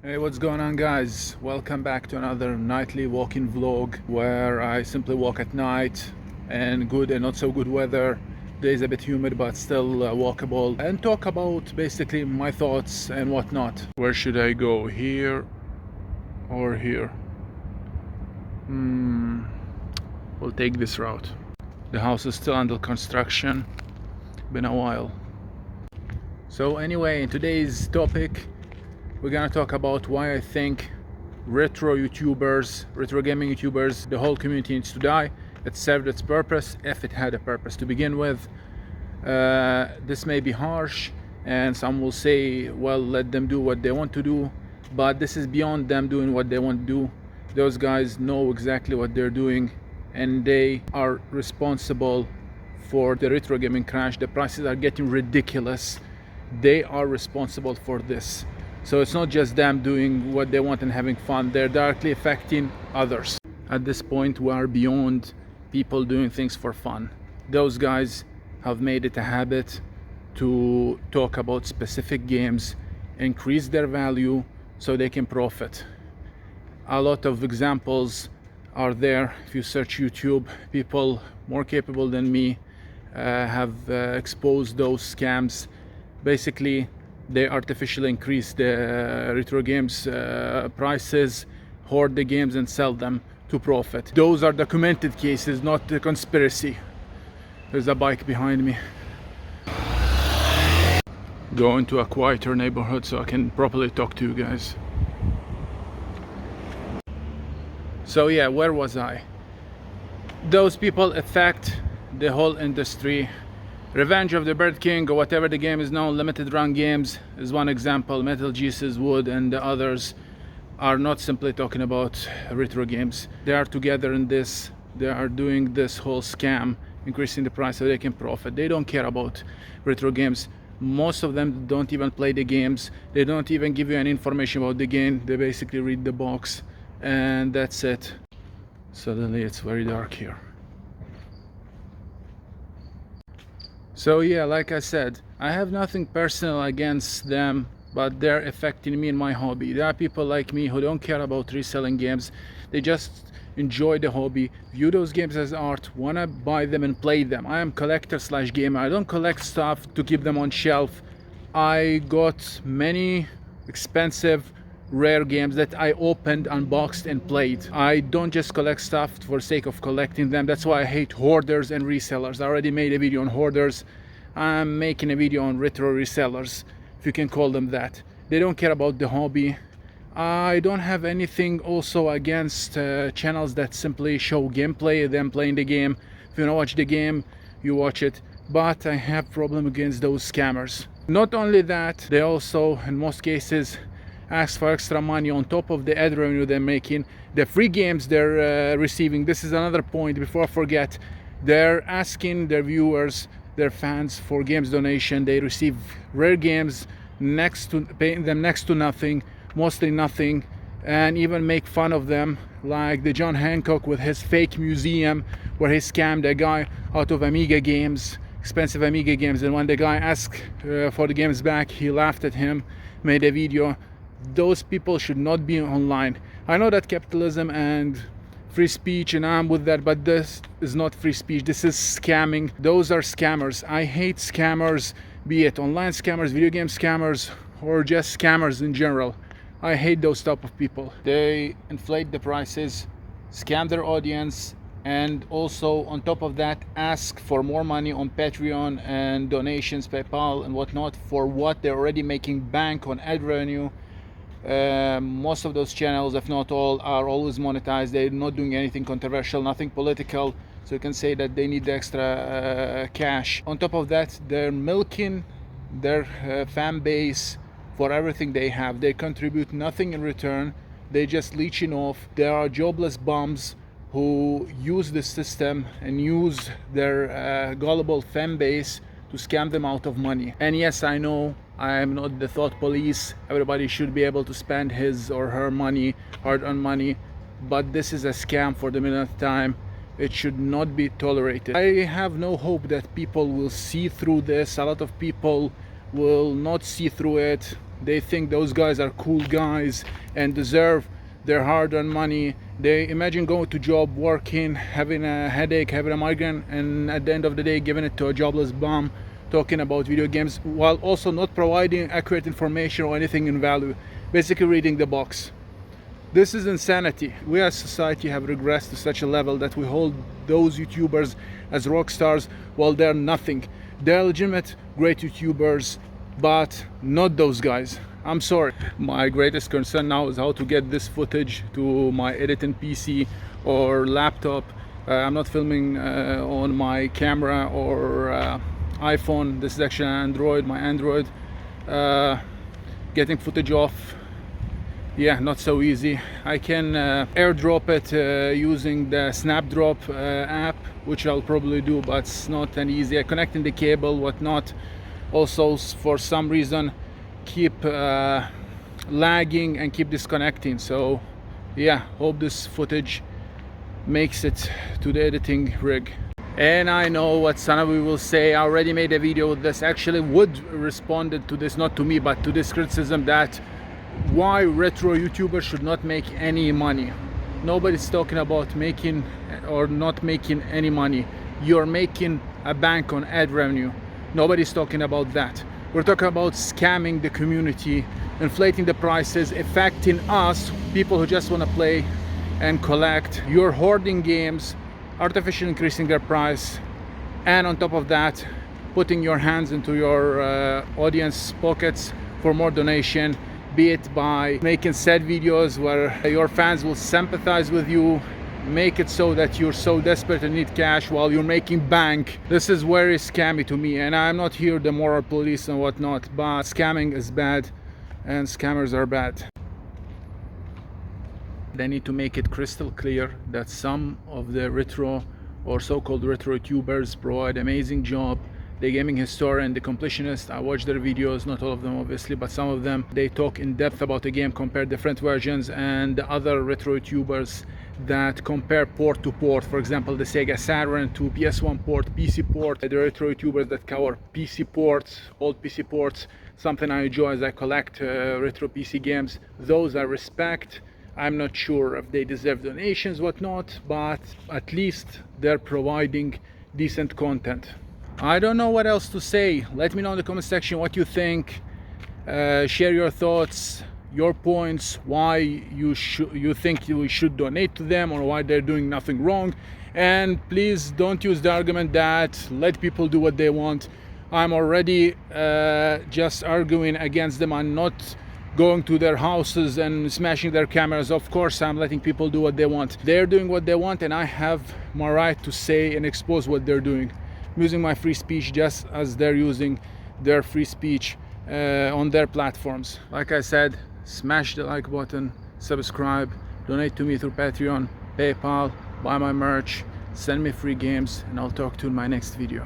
Hey, what's going on, guys? Welcome back to another nightly walking vlog where I simply walk at night in good and not so good weather. Days a bit humid but still walkable, and talk about basically my thoughts and whatnot. Where should I go, here or here? We'll take this route. The house is still under construction. Been a while. So anyway, in today's topic we're gonna talk about why I think retro YouTubers, retro gaming YouTubers, the whole community needs to die. It served its purpose, if it had a purpose to begin with. This may be harsh, and some will say, well, let them do what they want to do, but this is beyond them doing what they want to do. Those guys know exactly what they're doing, and they are responsible for the retro gaming crash. The prices are getting ridiculous. They are responsible for this. So it's not just them doing what they want and having fun, they're directly affecting others. At this point, we are beyond people doing things for fun. Those guys have made it a habit to talk about specific games, increase their value so they can profit. A lot of examples are there. If you search YouTube, people more capable than me have exposed those scams. Basically, they artificially increase the retro games prices, hoard the games and sell them to profit. Those are documented cases, not the conspiracy. There's a bike behind me. Go into a quieter neighborhood so I can properly talk to you guys. So yeah, where was I? Those people affect the whole industry. Revenge of the Bird King, or whatever the game is known, limited run games is one example. Metal Jesus, Wood, and the others are not simply talking about retro games. They are together in this. They are doing this whole scam, increasing the price so they can profit. They don't care about retro games. Most of them don't even play the games. They don't even give you any information about the game. They basically read the box and that's it. Suddenly it's very dark here. So yeah, like I said, I have nothing personal against them, but they're affecting me in my hobby. There are people like me who don't care about reselling games. They just enjoy the hobby, view those games as art, wanna buy them and play them. I am collector slash gamer. I don't collect stuff to keep them on shelf. I got many expensive rare games that I opened, unboxed and played. I don't just collect stuff for the sake of collecting them. That's why I hate hoarders and resellers. I already made a video on hoarders. I'm making a video on retro resellers, if you can call them that. They don't care about the hobby. I don't have anything also against channels that simply show gameplay, them playing the game. If you want to watch the game, you watch it. But I have problem against those scammers. Not only that, they also, in most cases, ask for extra money on top of the ad revenue they're making, the free games they're receiving. This is another point before I forget. They're asking their viewers, their fans, for games donation. They receive rare games, paying them next to nothing, mostly nothing, and even make fun of them, like the John Hancock with his fake museum where he scammed a guy out of Amiga games, expensive Amiga games, and when the guy asked for the games back, he laughed at him, made a video. Those people should not be online. I know that capitalism and free speech, and I'm with that, but this is not free speech. This is scamming. Those are scammers. I hate scammers, be it online scammers, video game scammers, or just scammers in general. I hate those type of people. They inflate the prices, scam their audience, and also on top of that ask for more money on Patreon and donations, PayPal and whatnot, for what they're already making bank on ad revenue. Most of those channels, if not all, are always monetized. They're not doing anything controversial, nothing political, so you can say that they need the extra cash. On top of that, they're milking their fan base for everything they have. They contribute nothing in return. They just leeching off. There are jobless bums who use the system and use their gullible fan base to scam them out of money. And yes, I know I am not the thought police. Everybody should be able to spend his or her money, hard-earned money, but this is a scam for the millionth time. It should not be tolerated. I have no hope that people will see through this. A lot of people will not see through it. They think those guys are cool guys and deserve their hard-earned money. They imagine going to job, working, having a headache, having a migraine, and at the end of the day giving it to a jobless bum talking about video games, while also not providing accurate information or anything in value, basically reading the box. This is insanity. We as society have regressed to such a level that we hold those YouTubers as rock stars while they're nothing. They're legitimate great YouTubers, but not those guys. I'm sorry. My greatest concern now is how to get this footage to my editing PC or laptop. I'm not filming on my camera or iPhone. This is actually an Android, my Android. Getting footage off, yeah, not so easy. I can airdrop it using the Snapdrop app, which I'll probably do, but it's not that easy. Connecting the cable, whatnot, also for some reason keep lagging and keep disconnecting. So yeah, hope this footage makes it to the editing rig. And I know what Sanavi will say. I already made a video with this. Actually would responded to this, not to me, but to this criticism that why retro YouTubers should not make any money. Nobody's talking about making or not making any money. You're making a bank on ad revenue. Nobody's talking about that. We're talking about scamming the community, inflating the prices, affecting us, people who just want to play and collect. You're hoarding games, artificially increasing their price, and on top of that putting your hands into your audience pockets for more donation, be it by making sad videos where your fans will sympathize with you, make it so that you're so desperate and need cash while you're making bank. This is very scammy to me, and I'm not here the moral police and whatnot, but scamming is bad and scammers are bad. They need to make it crystal clear that some of the retro or so-called retro YouTubers provide amazing job. The gaming historian, the completionist, I watch their videos, not all of them obviously, but some of them, they talk in depth about the game, compare different versions, and the other retro YouTubers that compare port to port. For example, the Sega Saturn to PS1 port, PC port. The retro YouTubers that cover PC ports, old PC ports, something I enjoy as I collect retro PC games. Those I respect. I'm not sure if they deserve donations, whatnot, but at least they're providing decent content. I don't know what else to say. Let me know in the comment section what you think. Share your thoughts, your points, why you think we should donate to them or why they're doing nothing wrong. And please don't use the argument that let people do what they want. I'm already just arguing against them. I'm not going to their houses and smashing their cameras. Of course I'm letting people do what they want. They're doing what they want, and I have my right to say and expose what they're doing. I'm using my free speech just as they're using their free speech on their platforms. Like I said, smash the like button, subscribe, donate to me through Patreon, PayPal, buy my merch, send me free games, and I'll talk to you in my next video.